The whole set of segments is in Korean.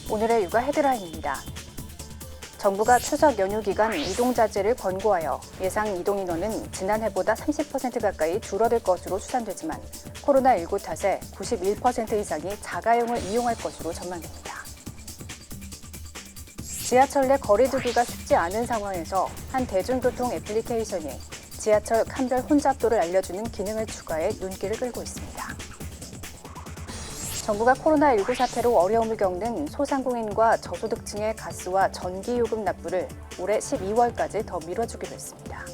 오늘의 육아 헤드라인입니다. 정부가 추석 연휴 기간 이동 자제를 권고하여 예상 이동 인원은 지난해보다 30% 가까이 줄어들 것으로 추산되지만 코로나19 탓에 91% 이상이 자가용을 이용할 것으로 전망됩니다. 지하철 내 거리 두기가 쉽지 않은 상황에서 한 대중교통 애플리케이션이 지하철 칸별 혼잡도를 알려주는 기능을 추가해 눈길을 끌고 있습니다. 정부가 코로나19 사태로 어려움을 겪는 소상공인과 저소득층의 가스와 전기요금 납부를 올해 12월까지 더 미뤄주기로 했습니다.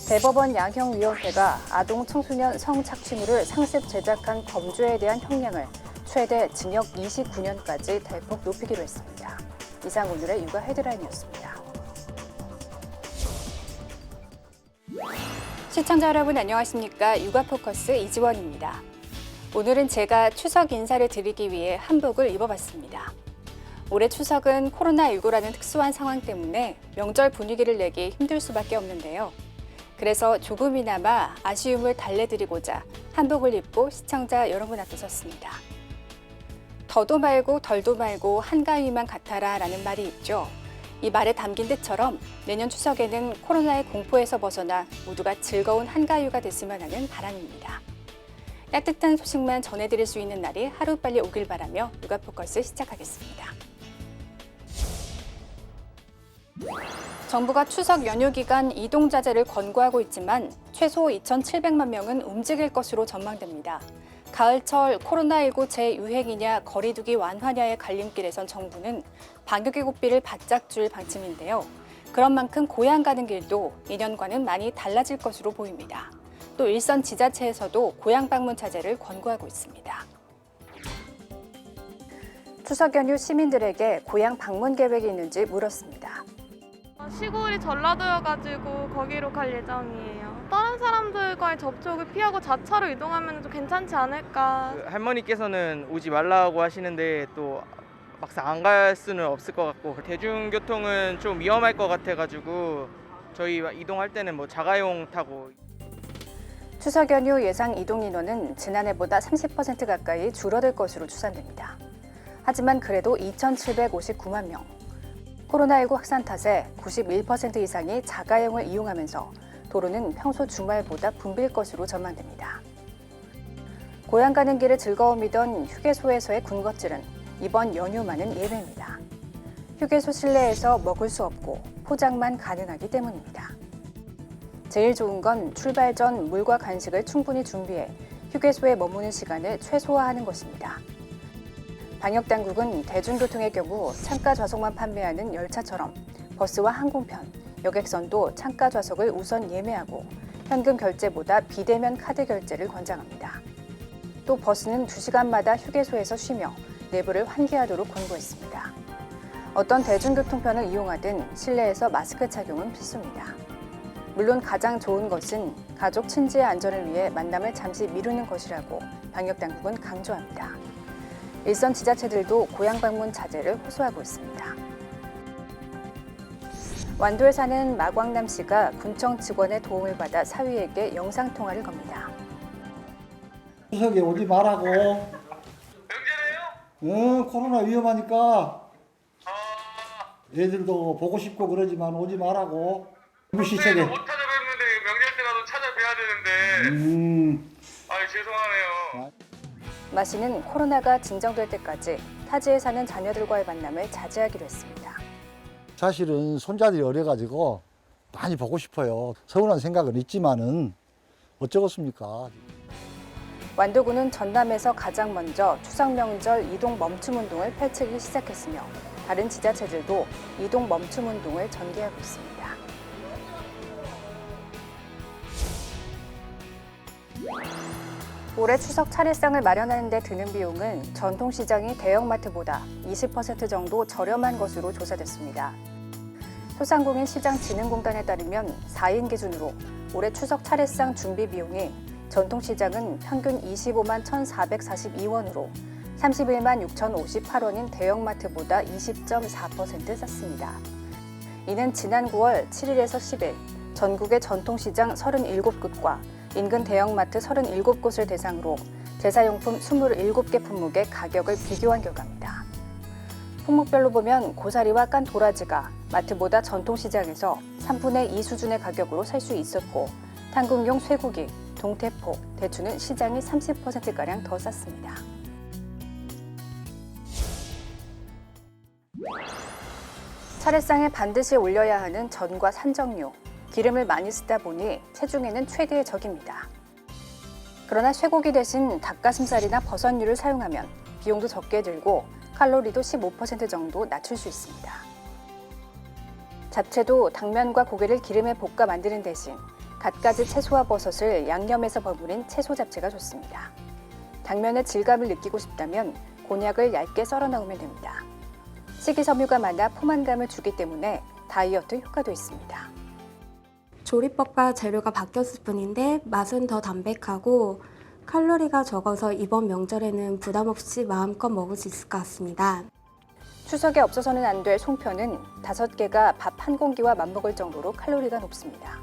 대법원 양형위원회가 아동 청소년 성착취물을 상습 제작한 범죄에 대한 형량을 최대 징역 29년까지 대폭 높이기로 했습니다. 이상 오늘의 육아 헤드라인이었습니다. 시청자 여러분 안녕하십니까? 육아포커스 이지원입니다. 오늘은 제가 추석 인사를 드리기 위해 한복을 입어봤습니다. 올해 추석은 코로나19라는 특수한 상황 때문에 명절 분위기를 내기 힘들 수밖에 없는데요. 그래서 조금이나마 아쉬움을 달래드리고자 한복을 입고 시청자 여러분 앞에 섰습니다. 더도 말고 덜도 말고 한가위만 같아라 라는 말이 있죠. 이 말에 담긴 뜻처럼 내년 추석에는 코로나의 공포에서 벗어나 모두가 즐거운 한가위가 됐으면 하는 바람입니다. 따뜻한 소식만 전해드릴 수 있는 날이 하루빨리 오길 바라며 육아포커스 시작하겠습니다. 정부가 추석 연휴 기간 이동 자제를 권고하고 있지만 최소 2,700만 명은 움직일 것으로 전망됩니다. 가을철 코로나19 재유행이냐 거리두기 완화냐의 갈림길에선 정부는 방역의 고삐를 바짝 줄 방침인데요. 그런 만큼 고향 가는 길도 예년과는 많이 달라질 것으로 보입니다. 또 일선 지자체에서도 고향 방문 자제를 권고하고 있습니다. 추석 연휴 시민들에게 고향 방문 계획이 있는지 물었습니다. 시골이 전라도여가지고 거기로 갈 예정이에요. 다른 사람들과의 접촉을 피하고 자차로 이동하면 좀 괜찮지 않을까. 할머니께서는 오지 말라고 하시는데 또 막상 안 갈 수는 없을 것 같고 대중교통은 좀 위험할 것 같아가지고 저희 이동할 때는 뭐 자가용 타고. 추석 연휴 예상 이동 인원은 지난해보다 30% 가까이 줄어들 것으로 추산됩니다. 하지만 그래도 2,759만 명. 코로나19 확산 탓에 91% 이상이 자가용을 이용하면서 도로는 평소 주말보다 붐빌 것으로 전망됩니다. 고향 가는 길의 즐거움이던 휴게소에서의 군것질은 이번 연휴만은 예외입니다. 휴게소 실내에서 먹을 수 없고 포장만 가능하기 때문입니다. 제일 좋은 건 출발 전 물과 간식을 충분히 준비해 휴게소에 머무는 시간을 최소화하는 것입니다. 방역당국은 대중교통의 경우 창가 좌석만 판매하는 열차처럼 버스와 항공편, 여객선도 창가 좌석을 우선 예매하고 현금 결제보다 비대면 카드 결제를 권장합니다. 또 버스는 2시간마다 휴게소에서 쉬며 내부를 환기하도록 권고했습니다. 어떤 대중교통편을 이용하든 실내에서 마스크 착용은 필수입니다. 물론 가장 좋은 것은 가족 친지의 안전을 위해 만남을 잠시 미루는 것이라고 방역당국은 강조합니다. 일선 지자체들도 고향 방문 자제를 호소하고 있습니다. 완도에 사는 마광남 씨가 군청 직원의 도움을 받아 사위에게 영상통화를 겁니다. 추석에 오지 말라고. 명절에요? 응, 코로나 위험하니까. 애들도 보고 싶고 그러지만 오지 말라고. 무시책에. 못 찾아뵙는데 명절 때라도 찾아뵈야 되는데. 죄송하네요. 마씨는 코로나가 진정될 때까지 타지에 사는 자녀들과의 만남을 자제하기로 했습니다. 사실은 손자들이 어려가지고 많이 보고 싶어요. 서운한 생각은 있지만은 어쩌겠습니까. 완도군은 전남에서 가장 먼저 추석 명절 이동 멈춤 운동을 펼치기 시작했으며 다른 지자체들도 이동 멈춤 운동을 전개하고 있습니다. 올해 추석 차례상을 마련하는 데 드는 비용은 전통시장이 대형마트보다 20% 정도 저렴한 것으로 조사됐습니다. 소상공인 시장진흥공단에 따르면 4인 기준으로 올해 추석 차례상 준비 비용이 전통시장은 평균 25만 1,442원으로 31만 6,058원인 대형마트보다 20.4% 쌌습니다. 이는 지난 9월 7일에서 10일 전국의 전통시장 37곳과 인근 대형마트 37곳을 대상으로 제사용품 27개 품목의 가격을 비교한 결과입니다. 품목별로 보면 고사리와 깐 도라지가 마트보다 전통시장에서 3분의 2 수준의 가격으로 살 수 있었고 당근용 쇠고기, 동태포, 대추는 시장이 30%가량 더 쌌습니다. 차례상에 반드시 올려야 하는 전과 산적류, 기름을 많이 쓰다 보니 체중에는 최대의 적입니다. 그러나 쇠고기 대신 닭가슴살이나 버섯류를 사용하면 비용도 적게 들고 칼로리도 15% 정도 낮출 수 있습니다. 잡채도 당면과 고기를 기름에 볶아 만드는 대신 갖가지 채소와 버섯을 양념해서 버무린 채소 잡채가 좋습니다. 당면의 질감을 느끼고 싶다면 곤약을 얇게 썰어 넣으면 됩니다. 식이섬유가 많아 포만감을 주기 때문에 다이어트 효과도 있습니다. 조리법과 재료가 바뀌었을 뿐인데 맛은 더 담백하고 칼로리가 적어서 이번 명절에는 부담 없이 마음껏 먹을 수 있을 것 같습니다. 추석에 없어서는 안 될 송편은 5개가 밥 한 공기와 맞먹을 정도로 칼로리가 높습니다.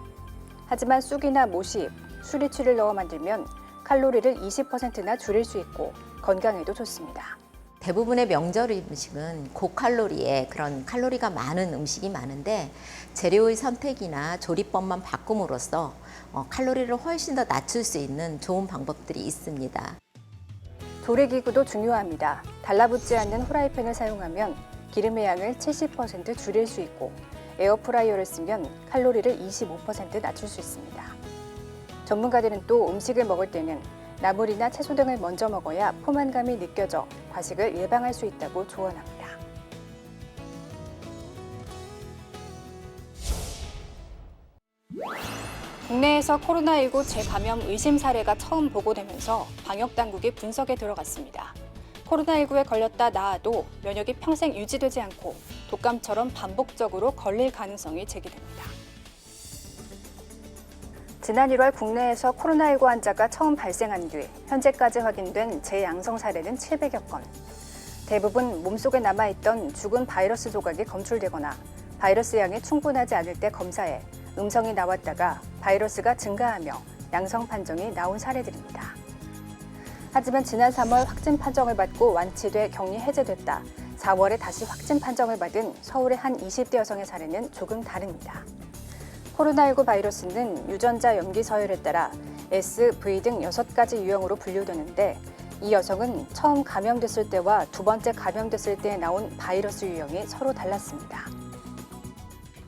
하지만 쑥이나 모시잎, 수리치를 넣어 만들면 칼로리를 20%나 줄일 수 있고 건강에도 좋습니다. 대부분의 명절 음식은 고칼로리에 그런 칼로리가 많은 음식이 많은데 재료의 선택이나 조리법만 바꿈으로써 칼로리를 훨씬 더 낮출 수 있는 좋은 방법들이 있습니다. 조리기구도 중요합니다. 달라붙지 않는 후라이팬을 사용하면 기름의 양을 70% 줄일 수 있고 에어프라이어를 쓰면 칼로리를 25% 낮출 수 있습니다. 전문가들은 또 음식을 먹을 때는 나물이나 채소 등을 먼저 먹어야 포만감이 느껴져 과식을 예방할 수 있다고 조언합니다. 국내에서 코로나19 재감염 의심 사례가 처음 보고되면서 방역당국이 분석에 들어갔습니다. 코로나19에 걸렸다 나아도 면역이 평생 유지되지 않고 독감처럼 반복적으로 걸릴 가능성이 제기됩니다. 지난 1월 국내에서 코로나19 환자가 처음 발생한 뒤 현재까지 확인된 재양성 사례는 700여 건. 대부분 몸속에 남아있던 죽은 바이러스 조각이 검출되거나 바이러스 양이 충분하지 않을 때 검사해 음성이 나왔다가 바이러스가 증가하며 양성 판정이 나온 사례들입니다. 하지만 지난 3월 확진 판정을 받고 완치돼 격리 해제됐다. 4월에 다시 확진 판정을 받은 서울의 한 20대 여성의 사례는 조금 다릅니다. 코로나19 바이러스는 유전자 염기 서열에 따라 S, V 등 6가지 유형으로 분류되는데 이 여성은 처음 감염됐을 때와 두 번째 감염됐을 때 나온 바이러스 유형이 서로 달랐습니다.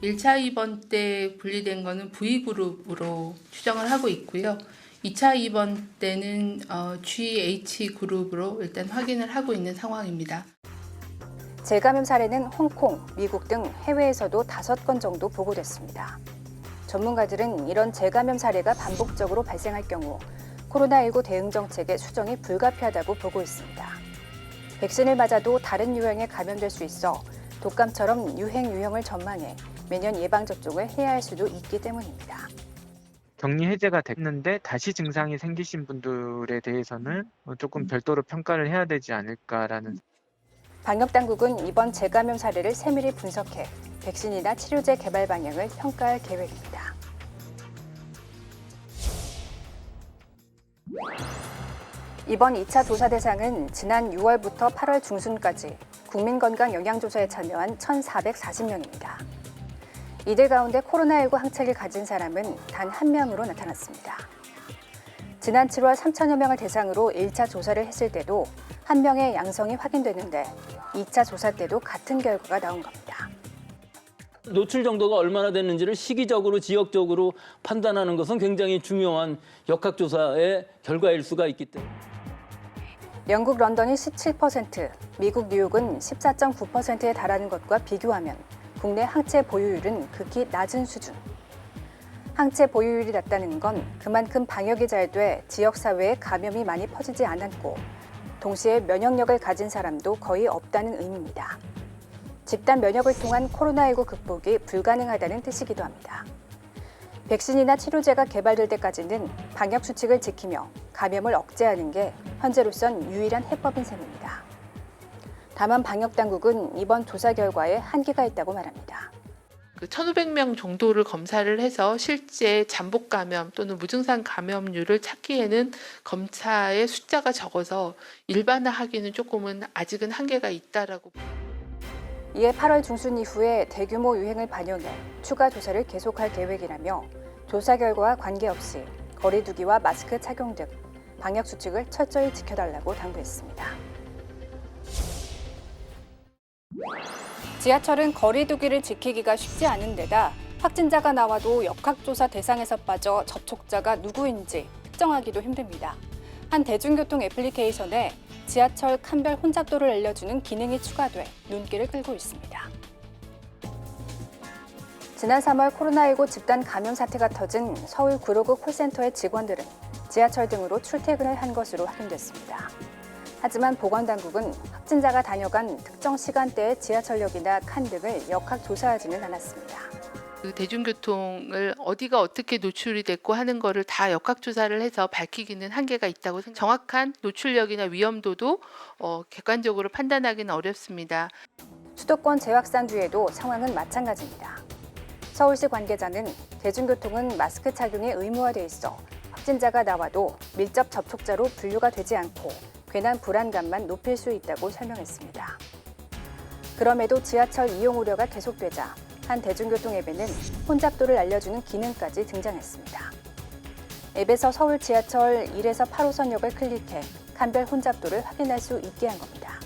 1차 입원 때 분리된 거는 V그룹으로 추정을 하고 있고요. 2차 입원 때는 GH 그룹으로 일단 확인을 하고 있는 상황입니다. 재감염 사례는 홍콩, 미국 등 해외에서도 5건 정도 보고됐습니다. 전문가들은 이런 재감염 사례가 반복적으로 발생할 경우 코로나19 대응 정책의 수정이 불가피하다고 보고 있습니다. 백신을 맞아도 다른 유형에 감염될 수 있어 독감처럼 유행을 전망해 매년 예방접종을 해야 할 수도 있기 때문입니다. 격리 해제가 됐는데 다시 증상이 생기신 분들에 대해서는 조금 별도로 평가를 해야 되지 않을까라는. 방역당국은 이번 재감염 사례를 세밀히 분석해 백신이나 치료제 개발 방향을 평가할 계획입니다. 이번 2차 조사 대상은 지난 6월부터 8월 중순까지 국민건강영양조사에 참여한 1,440명입니다. 이들 가운데 코로나19 항체를 가진 사람은 단 1명으로 나타났습니다. 지난 7월 3천여 명을 대상으로 1차 조사를 했을 때도 1명의 양성이 확인됐는데 2차 조사 때도 같은 결과가 나온 겁니다. 노출 정도가 얼마나 됐는지를 시기적으로 지역적으로 판단하는 것은 굉장히 중요한 역학조사의 결과일 수가 있기 때문에. 영국 런던이 17%, 미국 뉴욕은 14.9%에 달하는 것과 비교하면 국내 항체 보유율은 극히 낮은 수준. 항체 보유율이 낮다는 건 그만큼 방역이 잘 돼 지역사회에 감염이 많이 퍼지지 않았고 동시에 면역력을 가진 사람도 거의 없다는 의미입니다. 집단 면역을 통한 코로나19 극복이 불가능하다는 뜻이기도 합니다. 백신이나 치료제가 개발될 때까지는 방역 수칙을 지키며 감염을 억제하는 게 현재로선 유일한 해법인 셈입니다. 다만 방역당국은 이번 조사 결과에 한계가 있다고 말합니다. 1,500명 정도를 검사를 해서 실제 잠복 감염 또는 무증상 감염률을 찾기에는 검사의 숫자가 적어서 일반화하기는 조금은 아직은 한계가 있다라고. 이에 8월 중순 이후에 대규모 유행을 반영해 추가 조사를 계속할 계획이라며 조사 결과와 관계없이 거리 두기와 마스크 착용 등 방역 수칙을 철저히 지켜달라고 당부했습니다. 지하철은 거리 두기를 지키기가 쉽지 않은 데다 확진자가 나와도 역학조사 대상에서 빠져 접촉자가 누구인지 특정하기도 힘듭니다. 한 대중교통 애플리케이션에 지하철 칸별 혼잡도를 알려주는 기능이 추가돼 눈길을 끌고 있습니다. 지난 3월 코로나19 집단 감염 사태가 터진 서울 구로구 콜센터의 직원들은 지하철 등으로 출퇴근을 한 것으로 확인됐습니다. 하지만 보건당국은 확진자가 다녀간 특정 시간대의 지하철역이나 칸 등을 역학 조사하지는 않았습니다. 그 대중교통을 어디가 어떻게 노출이 됐고 하는 거를 다 역학조사를 해서 밝히기는 한계가 있다고 생각합니다. 정확한 노출력이나 위험도도 객관적으로 판단하기는 어렵습니다. 수도권 재확산 뒤에도 상황은 마찬가지입니다. 서울시 관계자는 대중교통은 마스크 착용이 의무화돼 있어 확진자가 나와도 밀접 접촉자로 분류가 되지 않고 괜한 불안감만 높일 수 있다고 설명했습니다. 그럼에도 지하철 이용 우려가 계속되자 한 대중교통 앱에는 혼잡도를 알려주는 기능까지 등장했습니다. 앱에서 서울 지하철 1에서 8호선역을 클릭해 칸별 혼잡도를 확인할 수 있게 한 겁니다.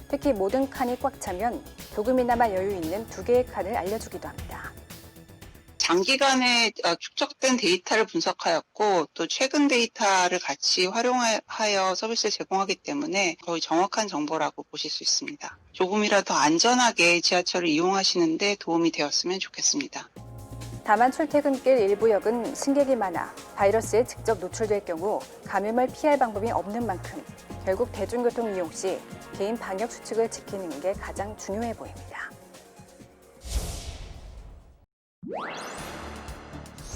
특히 모든 칸이 꽉 차면 조금이나마 여유 있는 2개의 칸을 알려주기도 합니다. 장기간에 축적된 데이터를 분석하였고 또 최근 데이터를 같이 활용하여 서비스를 제공하기 때문에 거의 정확한 정보라고 보실 수 있습니다. 조금이라도 안전하게 지하철을 이용하시는 데 도움이 되었으면 좋겠습니다. 다만 출퇴근길 일부 역은 승객이 많아 바이러스에 직접 노출될 경우 감염을 피할 방법이 없는 만큼 결국 대중교통 이용 시 개인 방역 수칙을 지키는 게 가장 중요해 보입니다.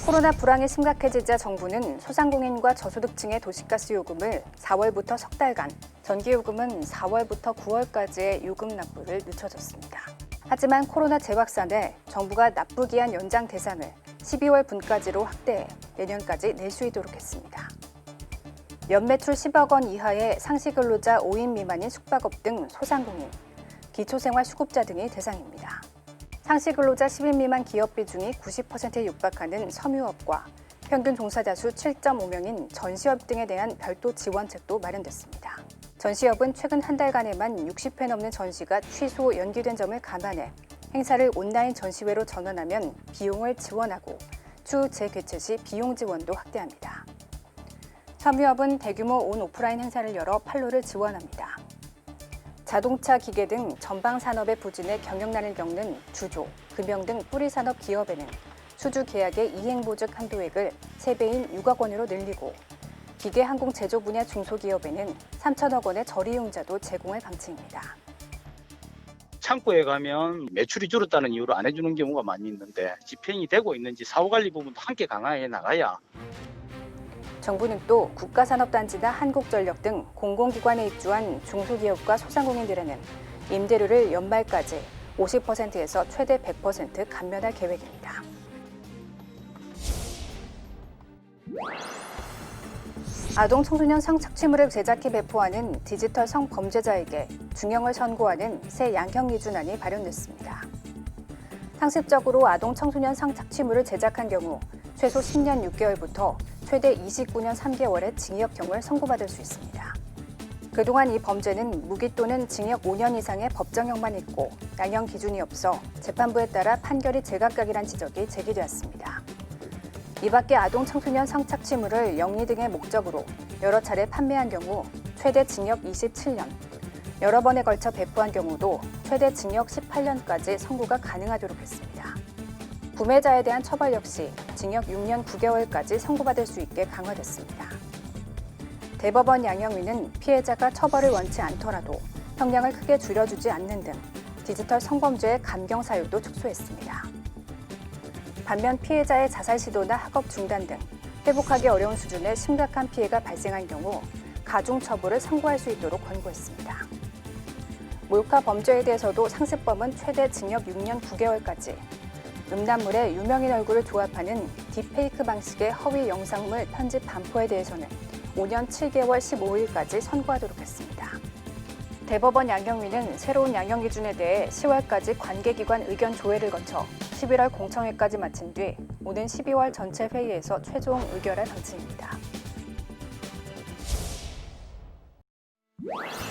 코로나 불황이 심각해지자 정부는 소상공인과 저소득층의 도시가스 요금을 4월부터 석 달간, 전기요금은 4월부터 9월까지의 요금 납부를 늦춰줬습니다. 하지만 코로나 재확산에 정부가 납부기한 연장 대상을 12월 분까지로 확대해 내년까지 낼 수 있도록 했습니다. 연매출 10억 원 이하의 상시근로자 5인 미만인 숙박업 등 소상공인, 기초생활수급자 등이 대상입니다. 상시근로자 10인 미만 기업 비중이 90%에 육박하는 섬유업과 평균 종사자 수 7.5명인 전시업 등에 대한 별도 지원책도 마련됐습니다. 전시업은 최근 한 달간에만 60회 넘는 전시가 취소, 연기된 점을 감안해 행사를 온라인 전시회로 전환하면 비용을 지원하고 추후 재개최 시 비용 지원도 확대합니다. 섬유업은 대규모 온 오프라인 행사를 열어 판로를 지원합니다. 자동차, 기계 등 전방 산업의 부진에 경영난을 겪는 주조, 금형 등 뿌리 산업 기업에는 수주 계약의 이행 보증 한도액을 3배인 6억 원으로 늘리고 기계 항공 제조 분야 중소기업에는 3천억 원의 저리융자도 제공할 방침입니다. 창고에 가면 매출이 줄었다는 이유로 안 해주는 경우가 많이 있는데 집행이 되고 있는지 사후관리 부분도 함께 강화해 나가야. 정부는 또 국가산업단지나 한국전력 등 공공기관에 입주한 중소기업과 소상공인들에는 임대료를 연말까지 50%에서 최대 100% 감면할 계획입니다. 아동 청소년 성착취물을 제작해 배포하는 디지털 성범죄자에게 중형을 선고하는 새 양형 기준안이 발효됐습니다. 상습적으로 아동 청소년 성착취물을 제작한 경우 최소 10년 6개월부터 최대 29년 3개월의 징역형을 선고받을 수 있습니다. 그동안 이 범죄는 무기 또는 징역 5년 이상의 법정형만 있고 양형 기준이 없어 재판부에 따라 판결이 제각각이란 지적이 제기되었습니다. 이 밖에 아동 청소년 성착취물을 영리 등의 목적으로 여러 차례 판매한 경우 최대 징역 27년, 여러 번에 걸쳐 배포한 경우도 최대 징역 18년까지 선고가 가능하도록 했습니다. 구매자에 대한 처벌 역시 징역 6년 9개월까지 선고받을 수 있게 강화됐습니다. 대법원 양형위는 피해자가 처벌을 원치 않더라도 형량을 크게 줄여주지 않는 등 디지털 성범죄의 감경 사유도 축소했습니다. 반면 피해자의 자살 시도나 학업 중단 등 회복하기 어려운 수준의 심각한 피해가 발생한 경우 가중 처벌을 선고할 수 있도록 권고했습니다. 몰카 범죄에 대해서도 상습범은 최대 징역 6년 9개월까지, 음란물에 유명인 얼굴을 조합하는 딥페이크 방식의 허위 영상물 편집 반포에 대해서는 5년 7개월 15일까지 선고하도록 했습니다. 대법원 양형위는 새로운 양형 기준에 대해 10월까지 관계기관 의견 조회를 거쳐 11월 공청회까지 마친 뒤 오는 12월 전체 회의에서 최종 의결할 방침입니다.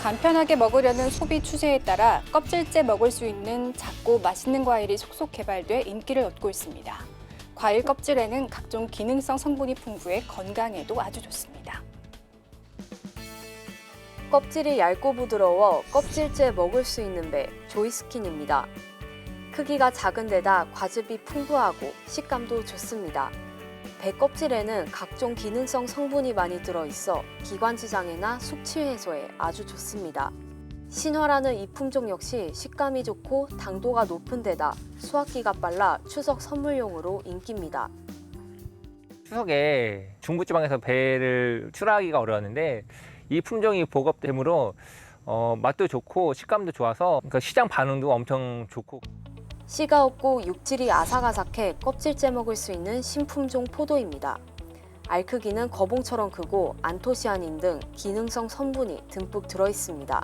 간편하게 먹으려는 소비 추세에 따라 껍질째 먹을 수 있는 작고 맛있는 과일이 속속 개발돼 인기를 얻고 있습니다. 과일 껍질에는 각종 기능성 성분이 풍부해 건강에도 아주 좋습니다. 껍질이 얇고 부드러워 껍질째 먹을 수 있는 배, 조이스킨입니다. 크기가 작은 데다 과즙이 풍부하고 식감도 좋습니다. 배 껍질에는 각종 기능성 성분이 많이 들어있어 기관지 장애나 숙취 해소에 아주 좋습니다. 신화라는 이 품종 역시 식감이 좋고 당도가 높은 데다 수확기가 빨라 추석 선물용으로 인기입니다. 추석에 중부지방에서 배를 출하하기가 어려웠는데 이 품종이 보급되므로 맛도 좋고 식감도 좋아서 그러니까 시장 반응도 엄청 좋고. 씨가 없고 육질이 아삭아삭해 껍질째 먹을 수 있는 신품종 포도입니다. 알 크기는 거봉처럼 크고 안토시아닌 등 기능성 성분이 듬뿍 들어있습니다.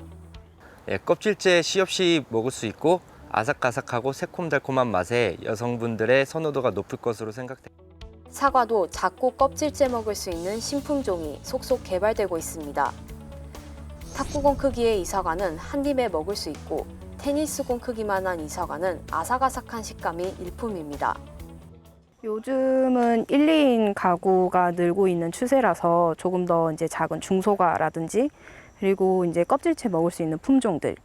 예, 껍질째 씨 없이 먹을 수 있고 아삭아삭하고 새콤달콤한 맛에 여성분들의 선호도가 높을 것으로 생각됩니다. 사과도 작고 껍질째 먹을 수 있는 신품종이 속속 개발되고 있습니다. 탁구공 크기의 이 사과는 한 입에 먹을 수 있고 테니스공 크기만한 이 사과는 아삭아삭한 식감이 일품입니다. 요즘은 1, 2인 가구가 늘고 있는 추세라서 조금 더 이제 작은 중소가라든지 그리고 이제 껍질째 먹을 수 있는 품종들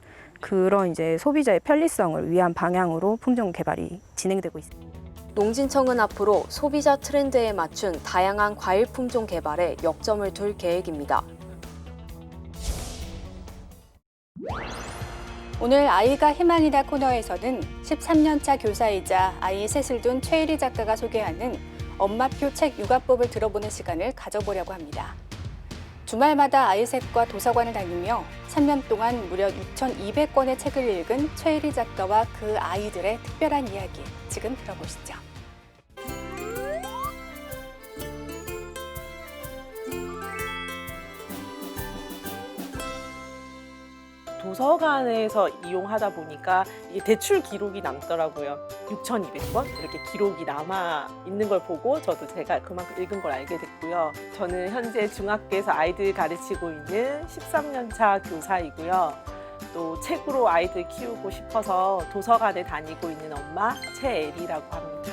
그런 이제 소비자의 편리성을 위한 방향으로 품종 개발이 진행되고 있습니다. 농진청은 앞으로 소비자 트렌드에 맞춘 다양한 과일 품종 개발에 역점을 둘 계획입니다. 오늘 아이가 희망이다 코너에서는 13년차 교사이자 아이 셋을 둔 최일희 작가가 소개하는 엄마표 책 육아법을 들어보는 시간을 가져보려고 합니다. 주말마다 아이 셋과 도서관을 다니며 3년 동안 무려 6,200권의 책을 읽은 최일희 작가와 그 아이들의 특별한 이야기 지금 들어보시죠. 도서관에서 이용하다 보니까 이게 대출 기록이 남더라고요. 6,200권 이렇게 기록이 남아 있는 걸 보고 저도 제가 그만큼 읽은 걸 알게 됐고요. 저는 현재 중학교에서 아이들 가르치고 있는 13년차 교사이고요. 또 책으로 아이들 키우고 싶어서 도서관에 다니고 있는 엄마 최애리라고 합니다.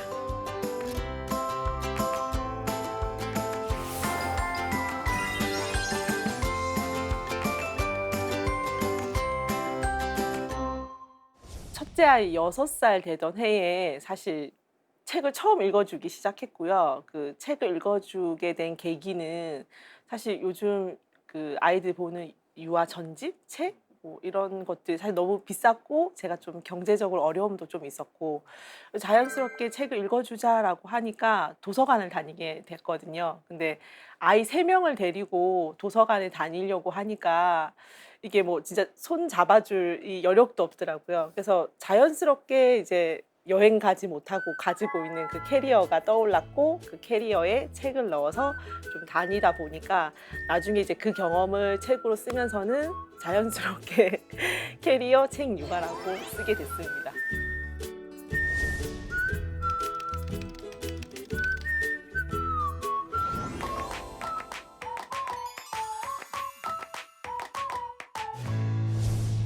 첫째 아이 6살 되던 해에 사실 책을 처음 읽어주기 시작했고요. 그 책을 읽어주게 된 계기는 사실 요즘 그 아이들 보는 유아 전집 책 뭐 이런 것들이 사실 너무 비쌌고 제가 좀 경제적으로 어려움도 좀 있었고 자연스럽게 책을 읽어주자라고 하니까 도서관을 다니게 됐거든요. 근데 아이 3명을 데리고 도서관에 다니려고 하니까 이게 뭐 진짜 손 잡아줄 이 여력도 없더라고요. 그래서 자연스럽게 이제 여행 가지 못하고 가지고 있는 그 캐리어가 떠올랐고 그 캐리어에 책을 넣어서 좀 다니다 보니까 나중에 이제 그 경험을 책으로 쓰면서는 자연스럽게 캐리어 책 육아라고 쓰게 됐습니다.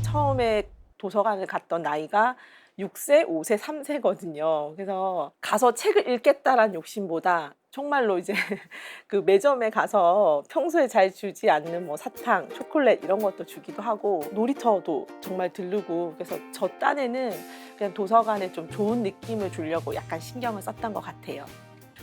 처음에 도서관을 갔던 나이가 6세, 5세, 3세거든요. 그래서 가서 책을 읽겠다라는 욕심보다 정말로 이제 그 매점에 가서 평소에 잘 주지 않는 뭐 사탕, 초콜릿 이런 것도 주기도 하고 놀이터도 정말 들르고 그래서 저 딴에는 그냥 도서관에 좀 좋은 느낌을 주려고 약간 신경을 썼던 것 같아요.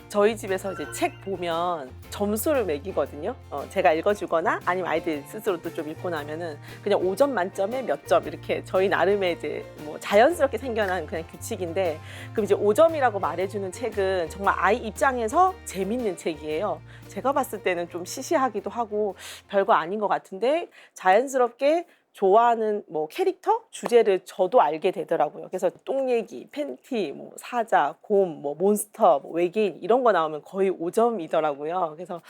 저희 집에서 이제 책 보면 점수를 매기거든요. 제가 읽어주거나 아니면 아이들 스스로도 좀 읽고 나면은 그냥 5점 만점에 몇 점 이렇게 저희 나름의 이제 뭐 자연스럽게 생겨난 그냥 규칙인데 그럼 이제 5점이라고 말해주는 책은 정말 아이 입장에서 재밌는 책이에요. 제가 봤을 때는 좀 시시하기도 하고 별거 아닌 것 같은데 자연스럽게 좋아하는 뭐 캐릭터 주제를 저도 알게 되더라고요. 그래서 똥 얘기, 팬티, 뭐 사자, 곰, 뭐 몬스터, 뭐 외계인 이런 거 나오면 거의 5점이더라고요. 그래서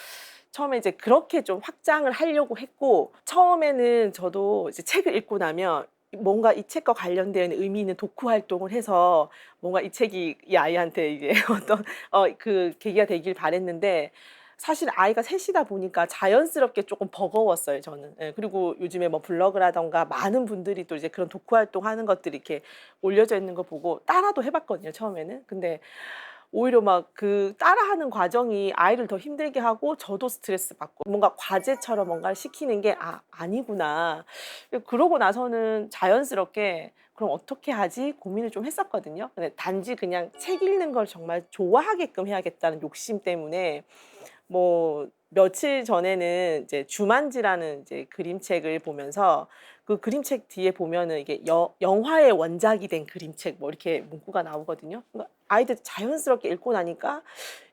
처음에 이제 그렇게 좀 확장을 하려고 했고, 처음에는 저도 이제 책을 읽고 나면 뭔가 이 책과 관련된 의미 있는 독후 활동을 해서 뭔가 이 책이 이 아이한테 이제 어떤 그 계기가 되길 바랬는데, 사실 아이가 셋이다 보니까 자연스럽게 조금 버거웠어요, 저는. 예, 그리고 요즘에 뭐 블로그라던가 많은 분들이 또 이제 그런 독후 활동하는 것들이 이렇게 올려져 있는 거 보고 따라도 해봤거든요, 처음에는. 근데 오히려 막 그 따라하는 과정이 아이를 더 힘들게 하고 저도 스트레스 받고, 뭔가 과제처럼 뭔가를 시키는 게 아니구나. 그러고 나서는 자연스럽게 그럼 어떻게 하지 고민을 좀 했었거든요. 근데 단지 그냥 책 읽는 걸 정말 좋아하게끔 해야겠다는 욕심 때문에, 뭐 며칠 전에는 이제 주만지라는 이제 그림책을 보면서, 그 그림책 뒤에 보면은 이게 영화의 원작이 된 그림책 뭐 이렇게 문구가 나오거든요. 그러니까 아이들 자연스럽게 읽고 나니까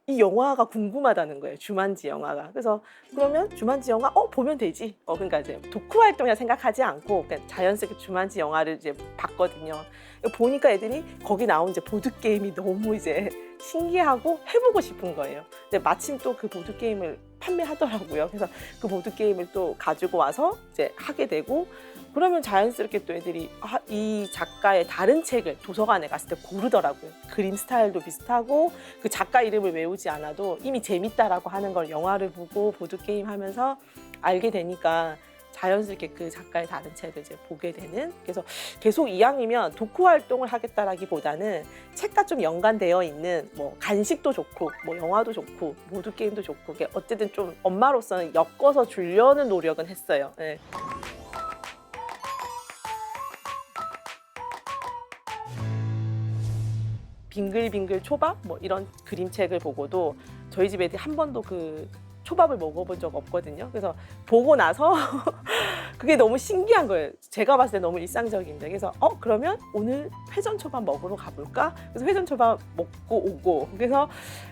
이 영화가 궁금하다는 거예요, 주만지 영화가. 그래서 그러면 주만지 영화 보면 되지. 그러니까 이제 독후 활동이라 생각하지 않고 그냥 자연스럽게 주만지 영화를 이제 봤거든요. 보니까 애들이 거기 나온 이제 보드 게임이 너무 이제 신기하고 해보고 싶은 거예요. 근데 마침 또 그 보드 게임을 판매하더라고요. 그래서 그 보드 게임을 또 가지고 와서 이제 하게 되고, 그러면 자연스럽게 또 애들이 이 작가의 다른 책을 도서관에 갔을 때 고르더라고요. 그림 스타일도 비슷하고 그 작가 이름을 외우지 않아도 이미 재밌다라고 하는 걸 영화를 보고 보드게임 하면서 알게 되니까 자연스럽게 그 작가의 다른 책을 이제 보게 되는. 그래서 계속 이왕이면 독후 활동을 하겠다라기보다는 책과 좀 연관되어 있는 뭐 간식도 좋고 뭐 영화도 좋고 보드게임도 좋고, 어쨌든 좀 엄마로서는 엮어서 주려는 노력은 했어요. 네. 빙글빙글 초밥 뭐 이런 그림책을 보고도 저희 집 애들이 한 번도 그 초밥을 먹어본 적 없거든요. 그래서 보고 나서 그게 너무 신기한 거예요. 제가 봤을 때 너무 일상적인데. 그래서 그러면 오늘 회전 초밥 먹으러 가볼까? 그래서 회전 초밥 먹고 오고, 그래서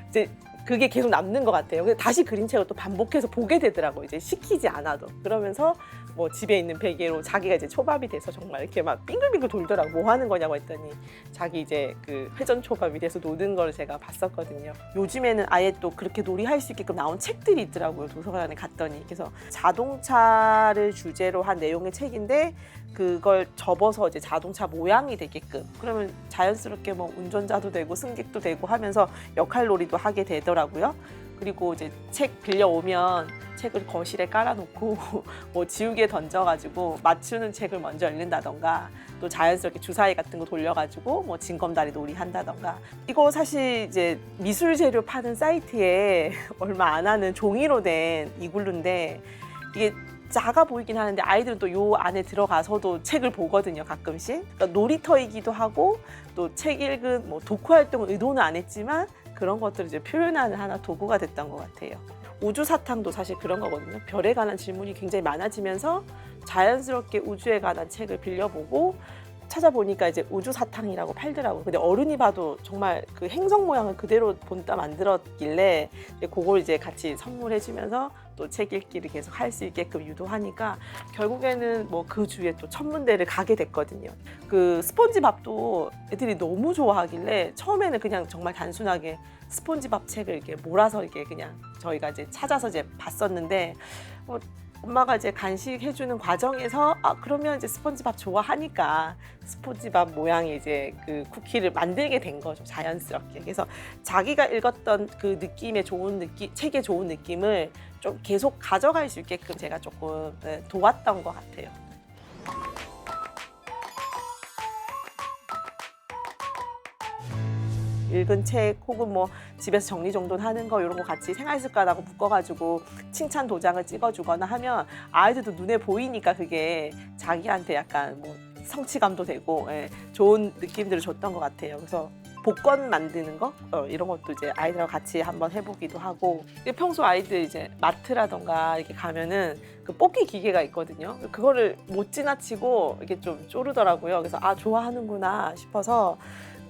이제 그게 계속 남는 것 같아요. 그래서 다시 그림책을 또 반복해서 보게 되더라고요, 이제 시키지 않아도. 그러면서 뭐 집에 있는 베개로 자기가 이제 초밥이 돼서 정말 이렇게 막 빙글빙글 돌더라고. 뭐 하는 거냐고 했더니 자기 이제 그 회전 초밥이 돼서 노는 걸 제가 봤었거든요. 요즘에는 아예 또 그렇게 놀이할 수 있게끔 나온 책들이 있더라고요, 도서관에 갔더니. 그래서 자동차를 주제로 한 내용의 책인데 그걸 접어서 이제 자동차 모양이 되게끔, 그러면 자연스럽게 뭐 운전자도 되고 승객도 되고 하면서 역할놀이도 하게 되더라고요. 그리고 이제 책 빌려오면 책을 거실에 깔아놓고 뭐 지우개에 던져가지고 맞추는 책을 먼저 읽는다던가, 또 자연스럽게 주사위 같은 거 돌려가지고 뭐 징검다리 놀이 한다던가. 이거 사실 이제 미술 재료 파는 사이트에 얼마 안 하는 종이로 된 이글루인데, 이게 작아 보이긴 하는데 아이들은 또 요 안에 들어가서도 책을 보거든요, 가끔씩. 그러니까 놀이터이기도 하고, 또 책 읽은 뭐 독후 활동을 의도는 안 했지만 그런 것들을 이제 표현하는 하나 도구가 됐던 것 같아요. 우주 사탕도 사실 그런 거거든요. 별에 관한 질문이 굉장히 많아지면서 자연스럽게 우주에 관한 책을 빌려보고 찾아보니까 이제 우주 사탕이라고 팔더라고요. 근데 어른이 봐도 정말 그 행성 모양을 그대로 본따 만들었길래 그걸 이제 같이 선물해주면서 또 책 읽기를 계속 할 수 있게끔 유도하니까 결국에는 뭐 그 주에 또 천문대를 가게 됐거든요. 그 스폰지밥도 애들이 너무 좋아하길래 처음에는 그냥 정말 단순하게 스폰지밥 책을 이렇게 몰아서 이렇게 그냥 저희가 이제 찾아서 이제 봤었는데, 엄마가 이제 간식 해주는 과정에서 그러면 이제 스폰지밥 좋아하니까 스폰지밥 모양의 이제 그 쿠키를 만들게 된 거죠, 자연스럽게. 그래서 자기가 읽었던 그 느낌의 좋은 느낌, 책의 좋은 느낌을 좀 계속 가져갈 수 있게끔 제가 조금 도왔던 것 같아요. 읽은 책 혹은 뭐 집에서 정리정돈하는 거 이런 거 같이 생활습관하고 묶어가지고 칭찬 도장을 찍어주거나 하면 아이들도 눈에 보이니까 그게 자기한테 약간 뭐 성취감도 되고 좋은 느낌들을 줬던 것 같아요. 그래서 복권 만드는 거 이런 것도 이제 아이들하고 같이 한번 해보기도 하고, 평소 아이들 이제 마트라던가 이렇게 가면은 그 뽑기 기계가 있거든요. 그거를 못 지나치고 이렇게 좀 쪼르더라고요. 그래서 좋아하는구나 싶어서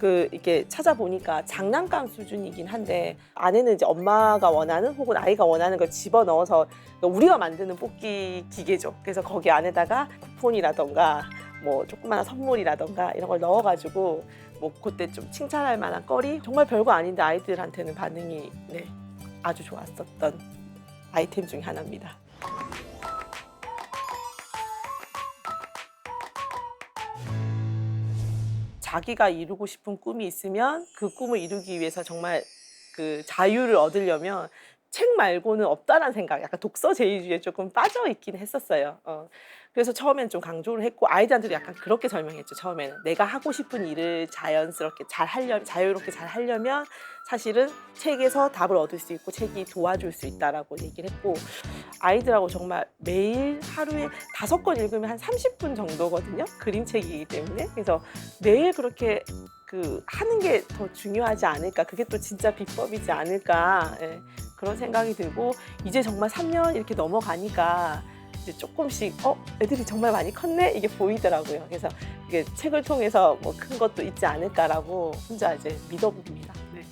이렇게 찾아보니까 장난감 수준이긴 한데 안에는 이제 엄마가 원하는 혹은 아이가 원하는 걸 집어넣어서 우리가 만드는 뽑기 기계죠. 그래서 거기 안에다가 쿠폰이라던가 뭐 조그마한 선물이라던가 이런 걸 넣어가지고 뭐 그때 좀 칭찬할 만한 거리, 정말 별거 아닌데 아이들한테는 반응이 아주 좋았었던 아이템 중에 하나입니다. 자기가 이루고 싶은 꿈이 있으면 그 꿈을 이루기 위해서 정말 그 자유를 얻으려면 책 말고는 없다라는 생각, 약간 독서 제의주의에 조금 빠져 있긴 했었어요. 그래서 처음엔 좀 강조를 했고 아이들한테도 약간 그렇게 설명했죠. 처음에는 내가 하고 싶은 일을 자연스럽게 자유롭게 잘 하려면 사실은 책에서 답을 얻을 수 있고 책이 도와줄 수 있다라고 얘기를 했고 아이들하고 정말 매일 하루에 5권 읽으면 한 30분 정도거든요. 그림책이기 때문에. 그래서 매일 그렇게 하는 게 더 중요하지 않을까. 그게 또 진짜 비법이지 않을까. 예, 그런 생각이 들고 이제 정말 3년 이렇게 넘어가니까 이제 조금씩 애들이 정말 많이 컸네 이게 보이더라고요. 그래서 이게 책을 통해서 뭐 큰 것도 있지 않을까라고 혼자 이제 믿어봅니다. 네.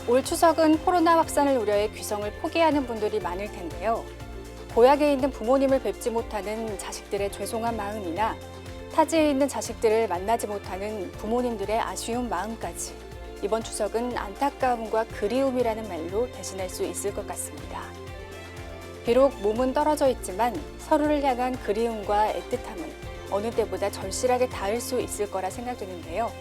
올 추석은 코로나 확산을 우려해 귀성을 포기하는 분들이 많을 텐데요. 고향에 있는 부모님을 뵙지 못하는 자식들의 죄송한 마음이나 타지에 있는 자식들을 만나지 못하는 부모님들의 아쉬운 마음까지 이번 추석은 안타까움과 그리움이라는 말로 대신할 수 있을 것 같습니다. 비록 몸은 떨어져 있지만 서로를 향한 그리움과 애틋함은 어느 때보다 절실하게 닿을 수 있을 거라 생각되는데요.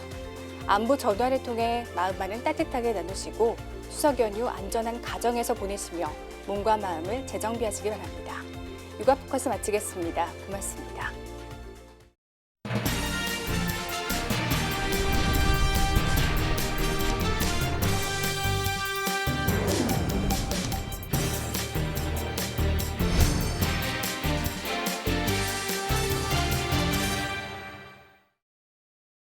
안부 전화를 통해 마음만은 따뜻하게 나누시고 추석 연휴 안전한 가정에서 보내시며 몸과 마음을 재정비하시기 바랍니다. 육아 포커스 마치겠습니다. 고맙습니다.